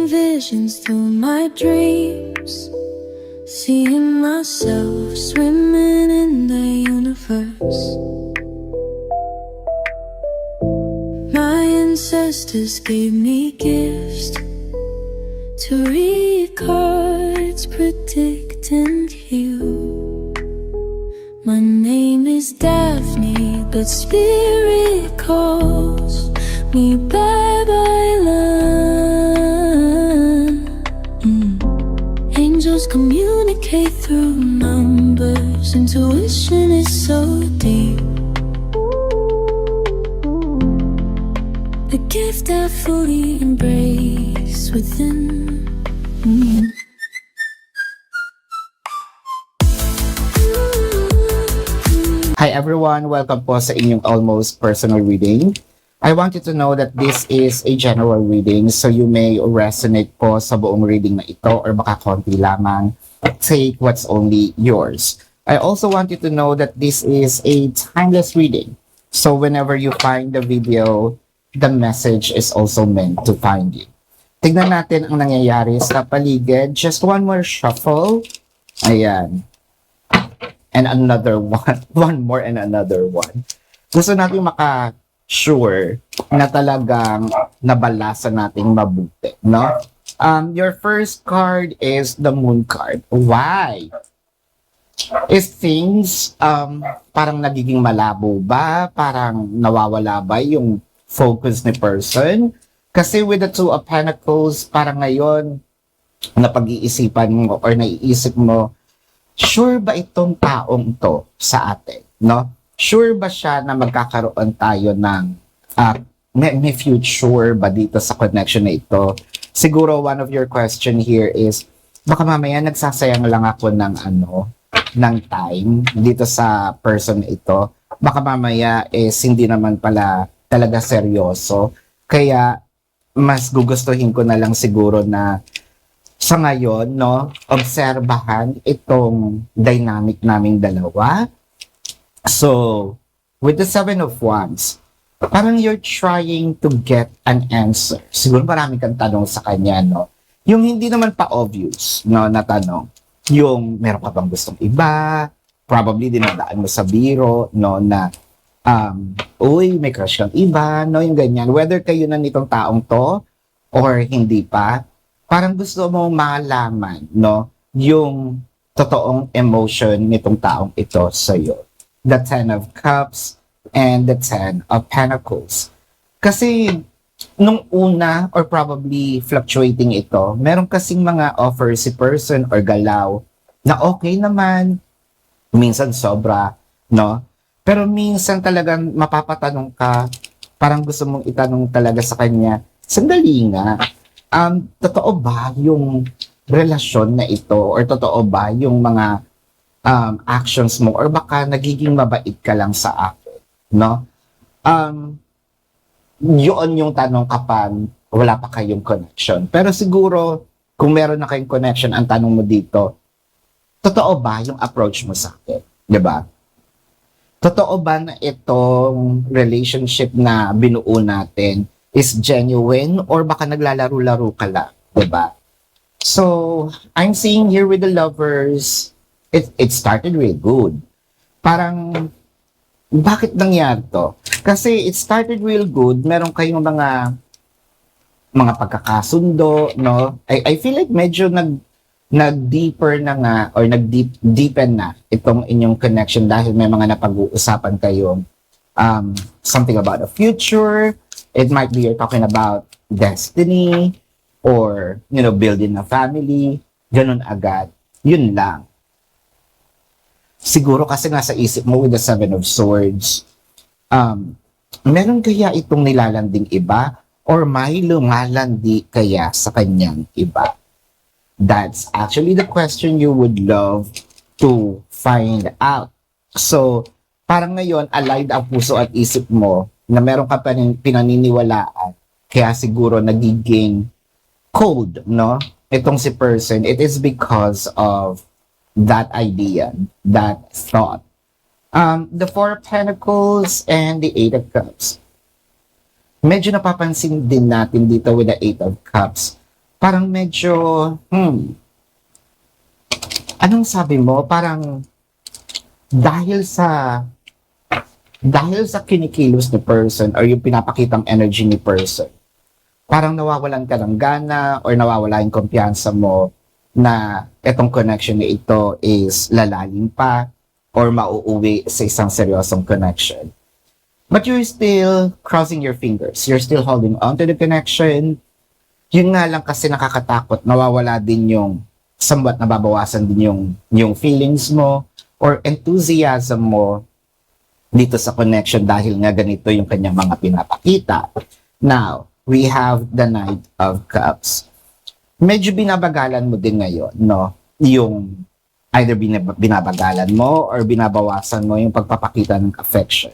visions through my dreams, seeing myself swimming in the universe. My ancestors gave me gifts to read cards, predict and heal. My name is Daphne, but spirit calls me Babylon. Angels communicate through numbers. Intuition is so deep. The gift I fully embrace within. Hi everyone! Welcome po sa inyong almost personal reading. I want you to know that this is a general reading, so you may resonate po sa buong reading na ito or baka konti lamang. Take what's only yours. I also want you to know that this is a timeless reading. So whenever you find the video, the message is also meant to find you. Tignan natin ang nangyayari sa paligid. Just one more shuffle. Ayan. And another one. One more and another one. Gusto natin maka-sure na talagang nabalasan nating mabuti, no? Your first card is the Moon card. Why? Is things parang nagiging malabo ba? Parang nawawala ba yung focus ni person? Kasi with the Two of Pentacles, parang ngayon, napag-iisipan mo or naiisip mo, sure ba itong taong to sa atin, no? Sure ba siya na magkakaroon tayo ng may future ba dito sa connection na ito? Siguro one of your question here is, baka mamaya nagsasayang lang ako ng ng time dito sa person na ito. Baka mamaya is hindi naman pala talaga seryoso. Kaya mas gugustuhin ko na lang siguro na sa ngayon, no, obserbahan itong dynamic naming dalawa. So, with the Seven of Wands, parang you're trying to get an answer. Siguro marami kang tanong sa kanya, no? Yung hindi naman pa obvious, no, na tanong. Yung meron ka bang gustong iba, probably dinadaan mo sa biro, no, na uy, may crush kang iba, no, yung ganyan. Whether kayo na nitong taong to or hindi pa, parang gusto mo malaman, no, yung totoong emotion nitong taong ito sa'yo. The Ten of Cups and the Ten of Pentacles. Kasi nung una or probably fluctuating ito, meron kasing mga offer si person or galaw na okay naman, minsan sobra, no? Pero minsan talagang mapapatanong ka, parang gusto mong itanong talaga sa kanya, sandali nga, totoo ba yung relasyon na ito or totoo ba yung mga actions mo or baka nagiging mabait ka lang sa akin, no? Yun yung tanong kapag wala pa kayong connection. Pero siguro, kung meron na kayong connection, ang tanong mo dito, totoo ba yung approach mo sa akin? Diba? Totoo ba na itong relationship na binuo natin is genuine or baka naglalaro-laro ka lang, diba? So, I'm seeing here with the lovers, it started really good. Parang, bakit nangyari to? Kasi it started real good, meron kayong mga pagkakasundo, no? I feel like medyo nag-deeper na nga or nag-deepen na itong inyong connection dahil may mga napag-uusapan kayong something about the future. It might be you're talking about destiny or, you know, building a family. Ganun agad. Yun lang. Siguro kasi nasa isip mo with the Seven of Swords, meron kaya itong nilalanding iba or may lumalandi kaya sa kanyang iba? That's actually the question you would love to find out. So, parang ngayon, aligned ang puso at isip mo na meron ka pa rin pinaniniwalaan, kaya siguro nagiging cold, no? Itong si person, it is because of that idea, that thought. The Four of Pentacles and the Eight of Cups. Medyo napapansin din natin dito with the Eight of Cups. parang medyo, anong sabi mo? Parang dahil sa kinikilos ni person or yung pinapakitang energy ni person, parang nawawalan ka ng gana or nawawala yung kumpiyansa mo na etong connection na ito is lalalim pa or mauuwi sa isang seryosong connection. But you're still crossing your fingers. You're still holding on to the connection. Yun nga lang kasi nakakatakot, nawawala din yung somewhat nababawasan din yung feelings mo or enthusiasm mo dito sa connection dahil nga ganito yung kanyang mga pinapakita. Now, we have the Knight of Cups. Medyo binabagalan mo din ngayon, no? Yung either binabagalan mo or binabawasan mo yung pagpapakita ng affection.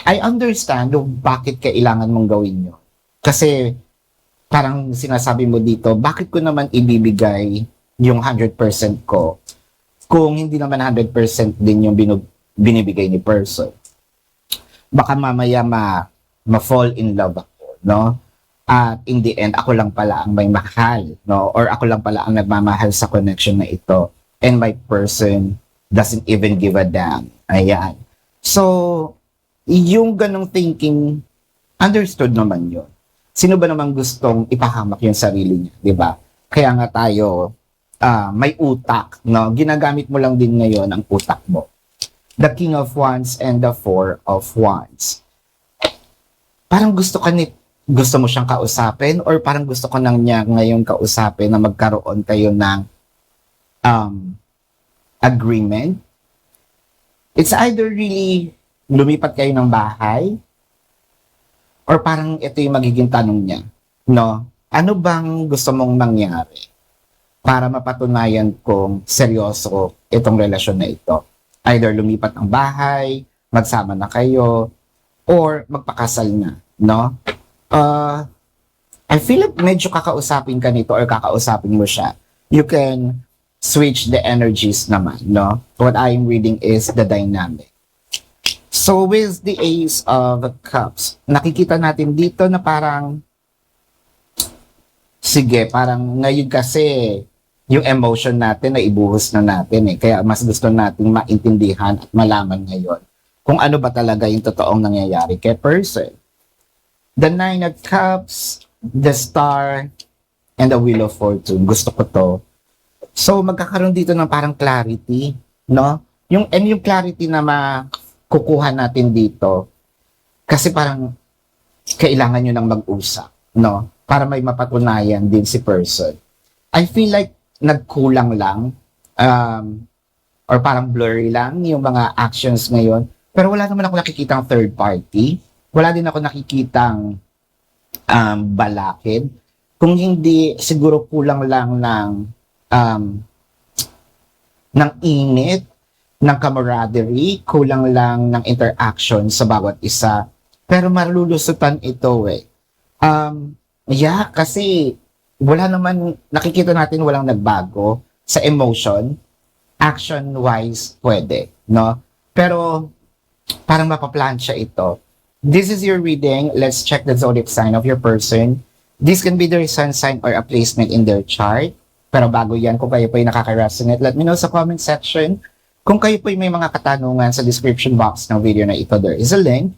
I understand bakit kailangan mong gawin yun. Kasi parang sinasabi mo dito, bakit ko naman ibibigay yung 100% ko kung hindi naman 100% din yung binibigay ni person. Baka mamaya ma-fall in love ako, no? At in the end, ako lang pala ang may mahal, no? Or ako lang pala ang nagmamahal sa connection na ito. And my person doesn't even give a damn. Ayan. So, yung ganong thinking, understood naman yun. Sino ba namang gustong ipahamak yung sarili niya, di ba? Kaya nga tayo, may utak, no? Ginagamit mo lang din ngayon ang utak mo. The King of Wands and the Four of Wands. Parang gusto mo siyang kausapin or parang gusto ko nang niya ngayon kausapin na magkaroon kayo ng agreement. It's either really lumipat kayo ng bahay or parang ito yung magiging tanong niya, no? Ano bang gusto mong mangyari para mapatunayan kung seryoso itong relasyon na ito? Either lumipat ng bahay, magsama na kayo, or magpakasal na, no? I feel like medyo kakausapin ka nito or kakausapin mo siya. You can switch the energies naman, no? What I'm reading is the dynamic. So with the Ace of Cups, nakikita natin dito na parang, sige, parang ngayon kasi yung emotion natin na ibuhos na natin eh. Kaya mas gusto natin maintindihan at malaman ngayon kung ano ba talaga yung totoong nangyayari kay person. The Nine of Cups, the Star, and the Wheel of Fortune. Gusto ko to. So, magkakaroon dito ng parang clarity, no? Yung clarity na makukuha natin dito, kasi parang kailangan nyo nang mag-usap, no? Para may mapatunayan din si person. I feel like nagkulang lang, or parang blurry lang yung mga actions ngayon. Pero wala naman ako nakikitang third party. Wala din ako nakikitang balakid. Kung hindi, siguro kulang lang ng init, ng camaraderie, kulang lang ng interaction sa bawat isa. Pero marululusutan ito eh. Kasi wala naman, nakikita natin walang nagbago sa emotion. Action-wise, pwede, no? Pero parang mapaplansya ito. This is your reading. Let's check the zodiac sign of your person. This can be their sun sign or a placement in their chart. Pero bago yan, kung kayo po ay nakaka-resonate, let me know sa comment section. Kung kayo po ay may mga katanungan sa description box ng video na ito, there is a link.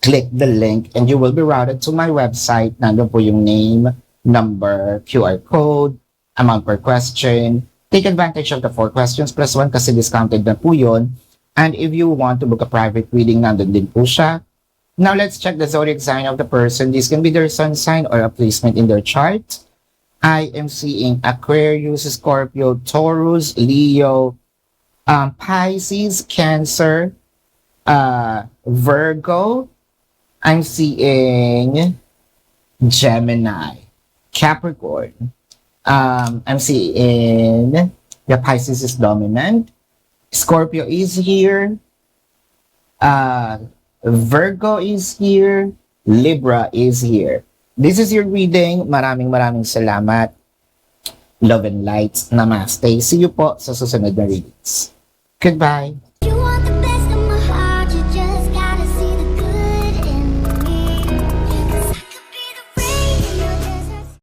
Click the link and you will be routed to my website. Nandun po yung name, number, QR code, amount per question. Take advantage of the 4 questions plus 1 kasi discounted na po yun. And if you want to book a private reading, nandun din po siya. Now, let's check the zodiac sign of the person. This can be their sun sign or a placement in their chart. I am seeing Aquarius, Scorpio, Taurus, Leo, Pisces, Cancer, Virgo. I'm seeing Gemini, Capricorn. I'm seeing the Pisces is dominant. Scorpio is here. Virgo is here. Libra is here. This is your reading. Maraming salamat. Love and light. Namaste. See you po sa susunod na readings. Goodbye.